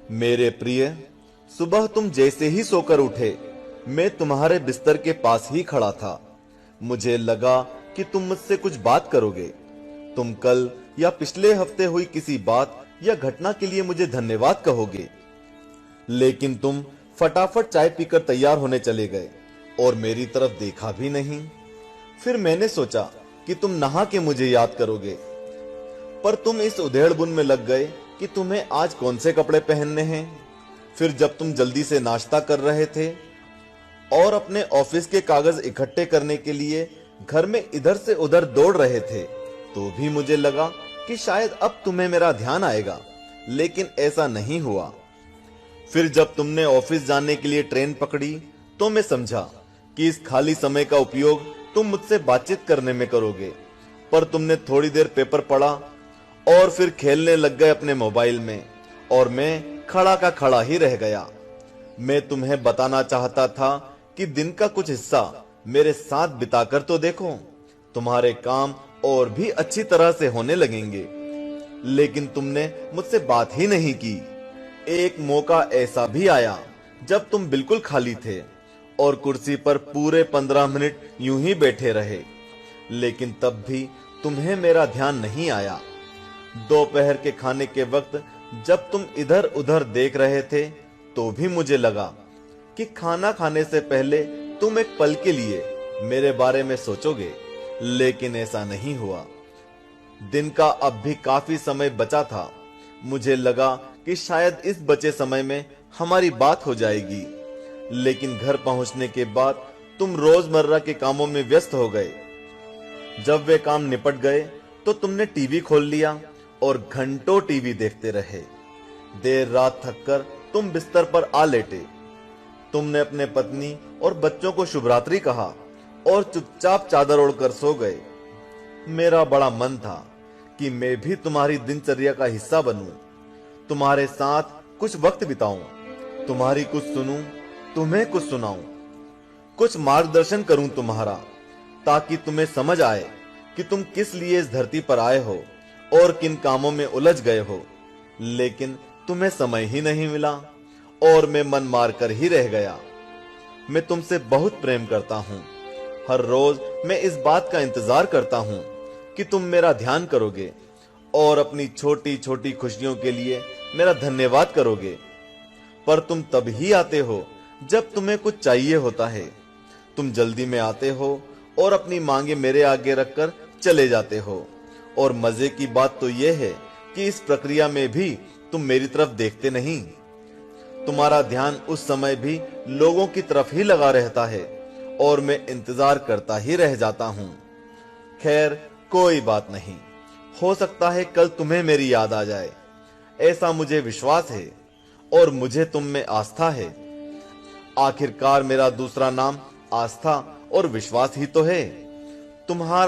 मेरे प्रिय, सुबह तुम जैसे ही सोकर उठे, मैं तुम्हारे बिस्तर के पास ही खड़ा था। मुझे लगा कि तुम मुझसे कुछ बात करोगे। तुम कल या पिछले हफ्ते हुई किसी बात या घटना के लिए मुझे धन्यवाद कहोगे, लेकिन तुम फटाफट चाय पीकर तैयार होने चले गए और मेरी तरफ देखा भी नहीं। फिर मैंने सोचा कि तुम नहा के मुझे याद करोगे, पर तुम इस उधेड़बुन में लग गए कि तुम्हें आज कौन से कपड़े पहनने हैं। फिर जब तुम जल्दी से नाश्ता कर रहे थे और अपने ऑफिस के कागज इकट्ठे करने के लिए घर में इधर से उधर दौड़ रहे थे, तो भी मुझे लगा कि शायद अब तुम्हें मेरा ध्यान आएगा, लेकिन ऐसा नहीं हुआ। फिर जब तुमने ऑफिस जाने के लिए ट्रेन पकड़ी, तो मैं समझा कि इस खाली समय का उपयोग तुम मुझसे बातचीत करने में करोगे, पर तुमने थोड़ी देर पेपर पढ़ा और फिर खेलने लग गए अपने मोबाइल में, और मैं खड़ा का खड़ा ही रह गया। मैं तुम्हें बताना चाहता था कि दिन का कुछ हिस्सा मेरे साथ बिताकर तो देखो, तुम्हारे काम और भी अच्छी तरह से होने लगेंगे, लेकिन तुमने मुझसे बात ही नहीं की। एक मौका ऐसा भी आया जब तुम बिल्कुल खाली थे और कुर्सी पर पूरे 15 मिनट यूं ही बैठे रहे, लेकिन तब भी तुम्हें मेरा ध्यान नहीं आया। दोपहर के खाने के वक्त जब तुम इधर उधर देख रहे थे, तो भी मुझे लगा कि खाना खाने से पहले तुम एक पल के लिए मेरे बारे में सोचोगे, लेकिन ऐसा नहीं हुआ। दिन का अब भी काफी समय बचा था। मुझे लगा कि शायद इस बचे समय में हमारी बात हो जाएगी, लेकिन घर पहुंचने के बाद तुम रोजमर्रा के कामों में व्यस्त हो गए। जब वे काम निपट गए तो तुमने टीवी खोल लिया और घंटों टीवी देखते रहे। देर रात थककर तुम बिस्तर पर आ लेटे। तुमने अपने पत्नी और बच्चों को शुभ रात्रि कहा और चुपचाप चादर ओढ़कर सो गए। मेरा बड़ा मन था कि मैं भी तुम्हारी दिनचर्या का हिस्सा बनूं, तुम्हारे साथ कुछ वक्त बिताऊं, तुम्हारी कुछ सुनूं, तुम्हें कुछ सुनाऊं, कुछ मार्गदर्शन करूं तुम्हारा, ताकि तुम्हें समझ आए कि तुम किस लिए इस धरती पर आए हो और किन कामों में उलझ गए हो। लेकिन तुम्हें समय ही नहीं मिला और मैं मन मार कर ही रह गया। मैं तुमसे बहुत प्रेम करता हूं। हर रोज मैं इस बात का इंतजार करता हूं कि तुम मेरा ध्यान करोगे और अपनी छोटी छोटी खुशियों के लिए मेरा धन्यवाद करोगे। पर तुम तभी आते हो जब तुम्हें कुछ चाहिए होता है। तुम जल्दी में आते हो और अपनी मांगे मेरे आगे रखकर चले जाते हो। और मजे की बात तो यह है कि इस प्रक्रिया में भी तुम मेरी तरफ देखते नहीं। तुम्हारा ध्यान उस समय भी लोगों की तरफ ही लगा रहता है और मैं इंतजार करता ही रह जाता हूं। खैर, कोई बात नहीं, हो सकता है कल तुम्हें मेरी याद आ जाए, ऐसा मुझे विश्वास है और मुझे तुम में आस्था है। आखिरकार मेरा दूसरा नाम आस्था और विश्वास ही तो है। तुम्हारा